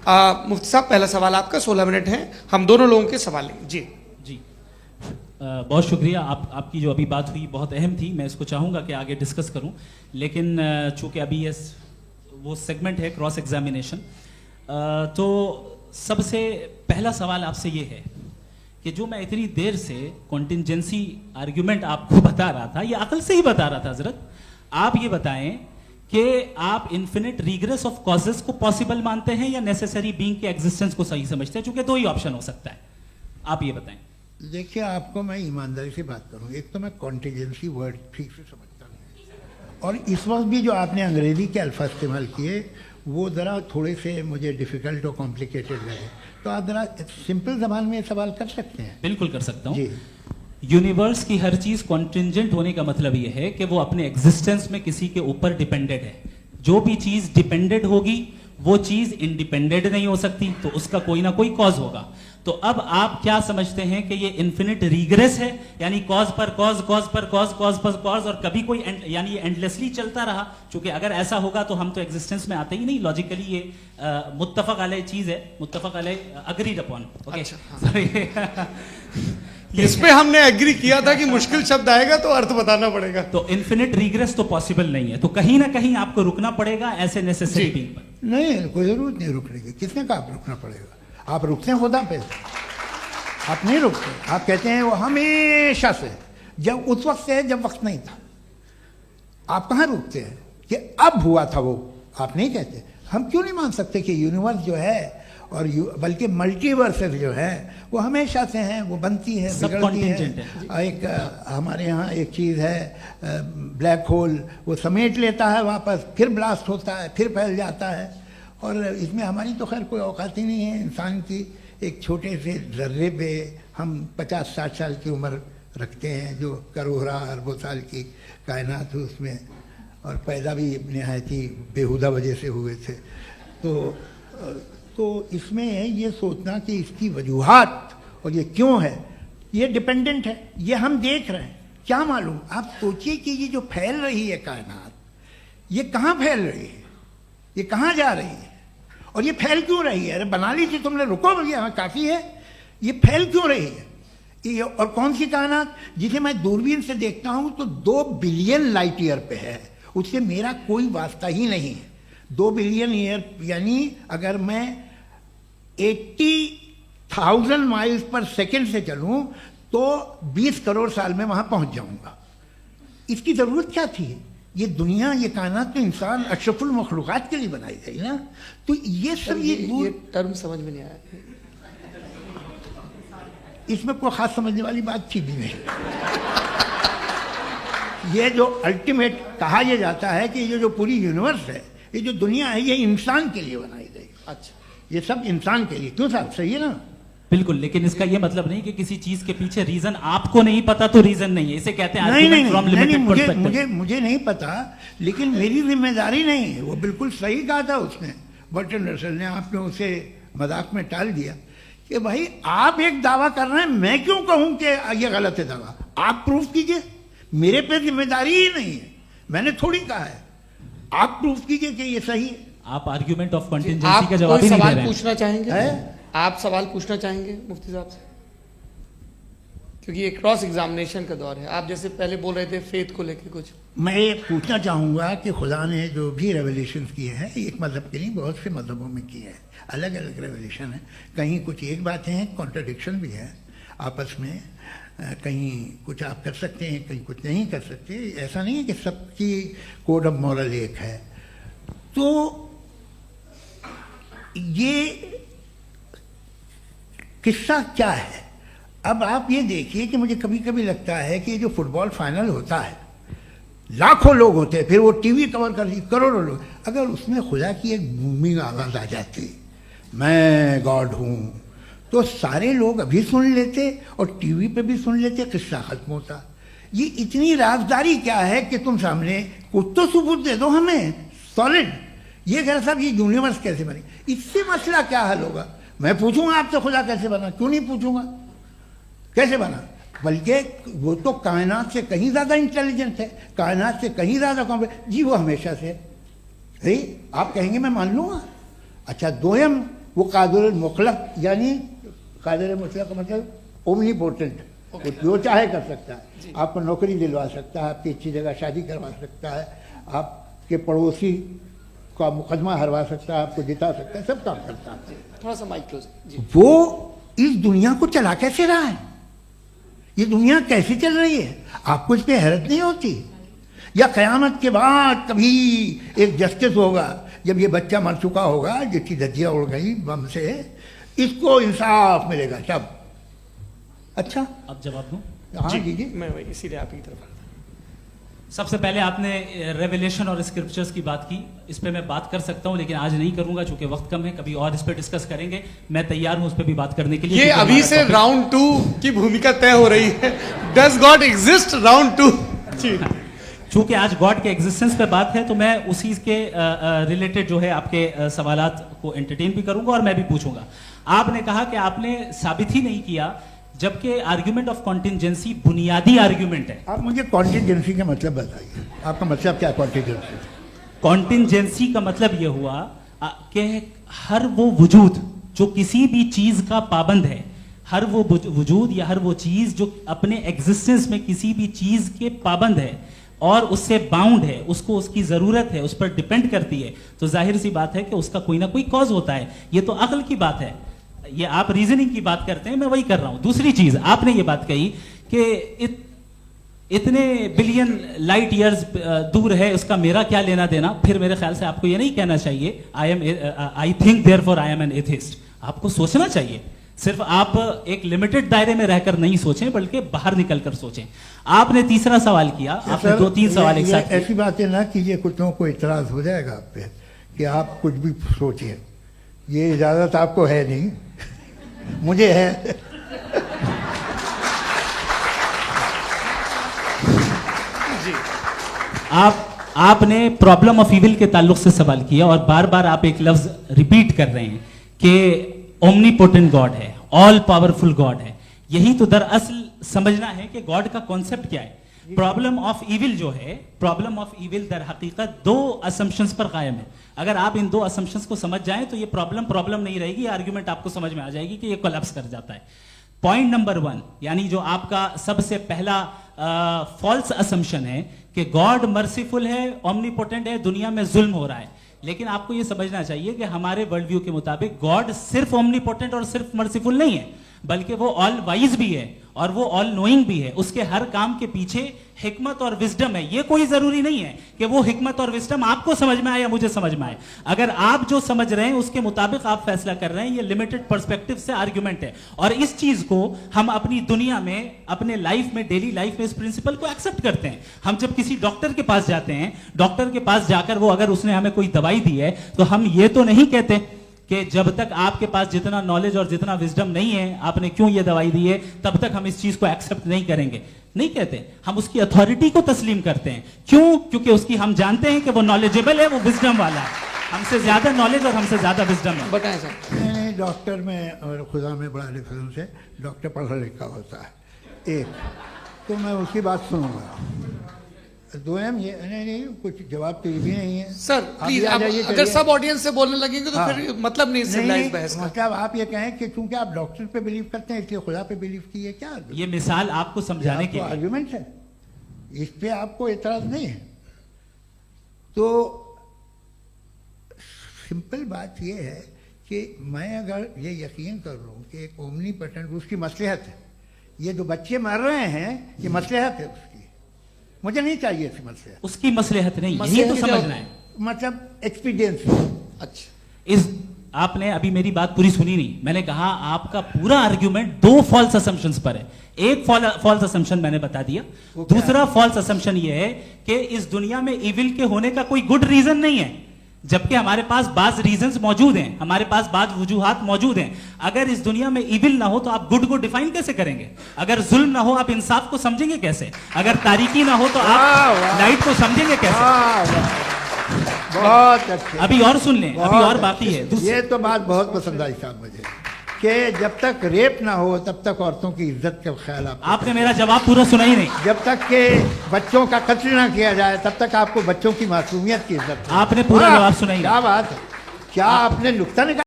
مفتی صاحب پہلا سوال آپ کا، 16 منٹ ہیں، ہم دونوں لوگوں کے سوال لیں. جی جی بہت شکریہ. آپ کی جو ابھی بات ہوئی بہت اہم تھی، میں اس کو چاہوں گا کہ آگے ڈسکس کروں، لیکن چونکہ ابھی وہ سیگمنٹ ہے کراس ایگزامینیشن، تو سب سے پہلا سوال آپ سے یہ ہے کہ جو میں اتنی دیر سے کنٹینجنسی آرگیومنٹ آپ کو بتا رہا تھا، یہ عقل سے ہی بتا رہا تھا حضرت، آپ یہ بتائیں کہ آپ انفینٹ ریگریس آف کازز کو پاسبل مانتے ہیں یا نیسیسری بینگ کے ایگزسٹنس کو صحیح سمجھتے ہیں؟ چونکہ دو ہی آپشن ہو سکتا ہے، آپ یہ بتائیں. دیکھیے، آپ کو میں ایمانداری سے بات کروں، ایک تو میں کانٹیجنسی ورڈ ٹھیک سے سمجھتا ہوں، اور اس وقت بھی جو آپ نے انگریزی کے الفاظ استعمال کیے وہ ذرا تھوڑے سے مجھے ڈیفیکلٹ اور کمپلیکیٹڈ لگے، تو آپ ذرا سمپل زبان میں سوال کر سکتے ہیں؟ بالکل کر سکتا ہوں. جی. یونیورس کی ہر چیز کانٹینجنٹ ہونے کا مطلب یہ ہے کہ وہ اپنے ایگزسٹنس میں کسی کے اوپر ڈیپینڈنٹ ہے. جو بھی چیز ڈیپینڈنٹ ہوگی وہ چیز انڈیپینڈنٹ نہیں ہو سکتی، تو اس کا کوئی نہ کوئی کاز ہوگا. تو اب آپ کیا سمجھتے ہیں کہ یہ انفینٹ ریگریس ہے، یعنی کاز پر کاز، کاز پر کاز، کاز پر کاز، اور کبھی کوئی یعنی اینڈلیسلی چلتا رہا؟ چونکہ اگر ایسا ہوگا تو ہم تو ایگزسٹنس میں آتے ہی نہیں. لاجیکلی یہ متفق علیہ چیز ہے، متفق علیہ، اگریڈ اپون. اس پہ ہم نے ایگری کیا تھا کہ مشکل شبد آئے گا تو ارتھ بتانا پڑے گا. تو انفینٹ ریگریس تو پاسبل نہیں ہے، تو کہیں نہ کہیں آپ کو رکنا پڑے گا ایسے نیسیسری بینگ پر. نہیں، کوئی ضرورت نہیں رکنے کی. کس نے کہا آپ رکنا پڑے گا؟ آپ رکتے ہیں خدا پہ، آپ نہیں رکتے. آپ کہتے ہیں وہ ہمیشہ سے، جب اس وقت سے جب وقت نہیں تھا. آپ کہاں رکتے ہیں کہ اب ہوا تھا وہ؟ آپ نہیں کہتے. ہم کیوں نہیں مان سکتے کہ یونیورس جو ہے اور بلکہ ملٹی ورسز جو ہے وہ ہمیشہ سے ہیں، وہ بنتی ہے، بگڑتی ہے. ایک ہمارے ہاں ایک چیز ہے بلیک ہول، وہ سمیٹ لیتا ہے واپس، پھر بلاسٹ ہوتا ہے، پھر پھیل جاتا ہے. اور اس میں ہماری تو خیر کوئی اوقات ہی نہیں ہے. انسان کی ایک چھوٹے سے ذرے پہ ہم 50-60 سال کی عمر رکھتے ہیں، جو کروڑا اربوں سال کی کائنات ہے اس میں، اور پیدا بھی نہایت ہی بےہودہ وجہ سے ہوئے تھے. تو اس میں یہ سوچنا کہ اس کی وجوہات اور یہ کیوں ہے، یہ ڈیپینڈنٹ ہے، یہ ہم دیکھ رہے ہیں. کیا معلوم؟ آپ سوچئے کہ یہ جو پھیل رہی ہے کائنات، یہ کہاں پھیل رہی ہے، یہ کہاں جا رہی ہے، اور یہ پھیل کیوں رہی ہے؟ ارے بنا لی تھی تم نے، رکو بھیا کافی ہے. یہ پھیل کیوں رہی ہے؟ اور کون سی کائنات جسے میں دوربین سے دیکھتا ہوں تو 2 بلین لائٹ ایئر پہ ہے، اس سے میرا کوئی واسطہ ہی نہیں ہے. 2 بلین ایئر یعنی اگر میں 80,000 مائلز پر سیکنڈ سے چلوں تو 20 کروڑ سال میں وہاں پہنچ جاؤں گا. اس کی ضرورت کیا تھی؟ یہ دنیا، یہ کائنات تو انسان اشرف المخلوقات کے لیے بنائی گئی نا. تو یہ سب یہ ٹرم سمجھ میں نہیں آیا. اس میں کوئی خاص سمجھنے والی بات تھی بھی نہیں. یہ جو الٹیمیٹ کہا یہ جاتا ہے کہ یہ جو پوری یونیورس ہے، یہ جو دنیا ہے، یہ انسان کے لیے بنائی گئی. اچھا، یہ سب انسان کے لیے. کیوں صاحب؟ صحیح ہے نا؟ بالکل. لیکن اس کا یہ مطلب نہیں کہ کسی چیز کے پیچھے ریزن آپ کو نہیں پتا تو ریزن نہیں ہے. اسے کہتے ہیں نہیں، مجھے نہیں پتا، لیکن میری ذمہ داری نہیں ہے. وہ بالکل صحیح کہا تھا اس نے، برٹن رسل نے. آپ نے اسے مذاق میں ٹال دیا کہ بھائی آپ ایک دعویٰ کر رہے ہیں، میں کیوں کہوں کہ یہ غلط ہے دعویٰ؟ آپ پروف کیجئے. میرے پہ ذمہ داری ہی نہیں ہے، میں نے تھوڑی کہا ہے. آپ پروف کیجئے کہ یہ صحیح ہے. آپ آرگیومنٹ آف کنٹینجنسی کا جواب ہی نہیں دے رہے ہیں. پوچھنا چاہیں گے؟ آپ سوال پوچھنا چاہیں گے مفتی صاحب سے؟ کیونکہ یہ کراس ایگزامینیشن کا دور ہے. آپ جیسے پہلے بول رہے تھے فیتھ کو لے کے کچھ. میں یہ پوچھنا چاہوں گا کہ خدا نے جو بھی ریولیشنز کیے ہیں، ایک مذہب کے نہیں بہت سے مذہبوں میں کیے ہیں، الگ الگ ریولیشن ہیں. کہیں کچھ ایک باتیں ہیں، کانٹرڈکشن بھی ہے آپس میں. کہیں کچھ آپ کر سکتے ہیں، کہیں کچھ نہیں کر سکتے. ایسا نہیں ہے کہ سب کی کوڈ آف مورل ایک ہے. تو یہ قصہ کیا ہے؟ اب آپ یہ دیکھیے کہ مجھے کبھی کبھی لگتا ہے کہ یہ جو فٹ بال فائنل ہوتا ہے، لاکھوں لوگ ہوتے ہیں، پھر وہ ٹی وی کور کر کروڑوں لوگ. اگر اس میں خدا کی ایک بومنگ آواز آ جاتی، میں گاڈ ہوں، تو سارے لوگ ابھی سن لیتے اور ٹی وی پہ بھی سن لیتے، قصہ ختم ہوتا. یہ اتنی رازداری کیا ہے کہ تم سامنے کچھ تو ثبوت دے دو ہمیں سالڈ. یہ کہہ صاحب یہ یونیورس کیسے بنی، اس سے مسئلہ کیا حل ہوگا؟ میں پوچھوں گا آپ سے خدا کیسے بنا؟ کیوں نہیں پوچھوں گا کیسے بنا؟ بلکہ وہ تو کائنات سے کہیں زیادہ انٹیلیجنٹ ہے، کائنات سے کہیں زیادہ جی وہ ہمیشہ سے. آپ کہیں گے میں مان لوں گا. اچھا دویم वो कादिर मुतलक यानी कादिर मुतलक का मतलब ओमनी पोटेंट, वो जो चाहे कर सकता है। आपको नौकरी दिलवा सकता है, आपकी अच्छी जगह शादी करवा सकता है, आपके पड़ोसी का मुकदमा हरवा सकता है, आपको जिता सकता है, सब काम करता है। थोड़ा सा माइक क्लोज जी। वो इस दुनिया को चला कैसे रहा है, ये दुनिया कैसे चल रही है, आपको इस पर हैरत नहीं होती? या क़यामत के बाद कभी एक जस्टिस होगा, जब ये बच्चा मर चुका होगा जिसकी धज्जियाँ उड़ गई बम से, इसको इंसाफ मिलेगा तब। अच्छा अब जवाब दूं? हाँ जी। मैं वही इसीलिए आप की तरफ। सबसे पहले आपने रेवलेशन और स्क्रिप्चर्स की बात की, इस पे मैं बात कर सकता हूं लेकिन आज नहीं करूंगा चूंकि वक्त कम है, कभी और इस पे डिस्कस करेंगे। मैं तैयार हूं उस पे भी बात करने के लिए। ये अभी से राउंड 2 की भूमिका तय हो रही है। Does God exist round 2? चूंकि आज गॉड के एग्जिस्टेंस पे बात है तो मैं उसी के रिलेटेड जो है आपके सवालात को एंटरटेन भी करूंगा और मैं भी पूछूंगा। आपने कहा कि आपने साबित ही नहीं किया, जबकि आर्ग्यूमेंट ऑफ कॉन्टिंजेंसी बुनियादी आर्ग्यूमेंट है। आप मुझे कॉन्टिंजेंसी का मतलब बताइए, आपका मतलब क्या है कॉन्टिंजेंसी? कॉन्टिंजेंसी का मतलब यह हुआ कि हर वो वजूद जो किसी भी चीज का पाबंद है, हर वो वजूद या हर वो चीज जो अपने एग्जिस्टेंस में किसी भी चीज के पाबंद है और उससे बाउंड है, उसको उसकी जरूरत है, उस पर डिपेंड करती है, तो जाहिर सी बात है कि उसका कोई ना कोई कॉज होता है। ये तो अक्ल की बात है। ये आप रीजनिंग की बात करते हैं, मैं वही कर रहा हूं। दूसरी चीज आपने ये बात कही कि इतने बिलियन लाइट ईयर्स दूर है, उसका मेरा क्या लेना देना। फिर मेरे ख्याल से आपको ये नहीं कहना चाहिए I think therefore I am an atheist. आपको सोचना चाहिए, सिर्फ आप एक लिमिटेड दायरे में रहकर नहीं सोचें बल्कि बाहर निकलकर सोचें। आपने तीसरा सवाल किया, आपने 2-3 सवाल एक साथ। ऐसी बातें ना कीजिए, कुछ लोगों को इतराज हो जाएगा आप पे कि आप कुछ भी सोचिए। ये इजाजत आपको है नहीं, मुझे है। आपने प्रॉब्लम ऑफ इविल के ताल्लुक से सवाल किया और बार बार आप एक लफ्ज रिपीट कर रहे हैं कि ओमनीपोटेंट गॉड है, ऑल पावरफुल गॉड है। यही तो दरअसल समझना है कि गॉड का कॉन्सेप्ट क्या है। प्रॉब्लम ऑफ इविल जो है, प्रॉब्लम ऑफ इविल दर हकीकत 2 असम्पशंस पर कायम है। अगर आप इन 2 असम्पशंस को समझ जाएं तो ये प्रॉब्लम नहीं रहेगी, आर्ग्यूमेंट आपको समझ में आ जाएगी कि ये कोलैप्स कर जाता है। पॉइंट नंबर 1 यानी जो आपका सबसे पहला फॉल्स असम्पशन है कि गॉड मर्सीफुल है, ओमनीपोटेंट है, दुनिया में जुल्म हो रहा है। लेकिन आपको यह समझना चाहिए कि हमारे वर्ल्ड व्यू के मुताबिक गॉड सिर्फ ओमनीपोटेंट और सिर्फ मर्सीफुल नहीं है, बल्कि वो ऑल वाइज भी है और वो ऑल नोइंग भी है। उसके हर काम के पीछे हिकमत और विजडम है। ये कोई जरूरी नहीं है कि वो हिकमत और विजडम आपको समझ में आए या मुझे समझ में आए। अगर आप जो समझ रहे हैं उसके मुताबिक आप फैसला कर रहे हैं, ये लिमिटेड पर्सपेक्टिव से आर्ग्यूमेंट है। और इस चीज को हम अपनी दुनिया में, अपने लाइफ में, डेली लाइफ में इस प्रिंसिपल को एक्सेप्ट करते हैं। हम जब किसी डॉक्टर के पास जाते हैं, डॉक्टर के पास जाकर वो अगर उसने हमें कोई दवाई दी है तो हम ये तो नहीं कहते कि जब तक आपके पास जितना नॉलेज और जितना विजडम नहीं है, आपने क्यों ये दवाई दी है, तब तक हम इस चीज को एक्सेप्ट नहीं करेंगे। नहीं कहते, हम उसकी अथॉरिटी को तस्लीम करते हैं। क्यों? क्योंकि उसकी हम जानते हैं कि वो नॉलेजेबल है, वो विजडम वाला है, हमसे ज्यादा नॉलेज और हमसे ज्यादा विजडम है। बताएं सर। नहीं, डॉक्टर में और खुदा में बड़ा डिफरेंस है। डॉक्टर पढ़ा लिखा होता है एक, तो मैं उसकी बात सुनूंगा। 2M ये नहीं कुछ जवाब तो ये भी नहीं है सर। प्लीज आप अगर सब ऑडियंस से बोलने लगेंगे तो फिर मतलब नहीं सिविलाइज्ड बहस का। मतलब आप ये कहें कि चूंकि आप डॉक्टर पे बिलीव करते हैं इसलिए खुदा पे बिलीव किए, क्या ये मिसाल आपको समझाने के लिए आर्गुमेंट है, इस पे आपको एतराज नहीं है। तो सिंपल बात ये है कि मैं अगर ये यकीन कर लूँ कि एक ओमनीपोटेंट, उसकी मसलहत है, ये जो बच्चे मर रहे हैं ये मसलहत है उसकी, मुझे नहीं चाहिए इसकी मसलहत। उसकी मसलहत नहीं, यही तो समझना है, मतलब एक्सपीरियंस। अच्छा, इस आपने अभी मेरी बात पूरी सुनी नहीं। मैंने कहा आपका पूरा आर्ग्यूमेंट 2 फॉल्स असम्पशंस पर है। एक फॉल्स असम्पशन मैंने बता दिया, दूसरा फॉल्स असम्पशन ये है कि इस दुनिया में इविल के होने का कोई गुड रीजन नहीं है, जबकि हमारे पास बाज रीजंस मौजूद हैं, हमारे पास बाज वजूहात मौजूद हैं। अगर इस दुनिया में इविल ना हो तो आप गुड को डिफाइन कैसे करेंगे? अगर जुल्म ना हो आप इंसाफ को समझेंगे कैसे? अगर तारीकी ना हो तो आप लाइट को समझेंगे कैसे? बहुत अच्छे। अभी और सुन लें, अभी और बाकी है। ये तो बात बहुत पसंद आई साहब मुझे कि जब तक रेप ना हो तब तक औरतों की इज्जत का ख्याल आपने मेरा जवाब पूरा सुना ही नहीं। जब तक के बच्चों का कत्ल ना किया जाए तब तक आपको बच्चों की मासूमियत की इज्जत। आपने पूरा जवाब सुना ही नहीं। क्या बात है, क्या आपने नुक्ता निकाला?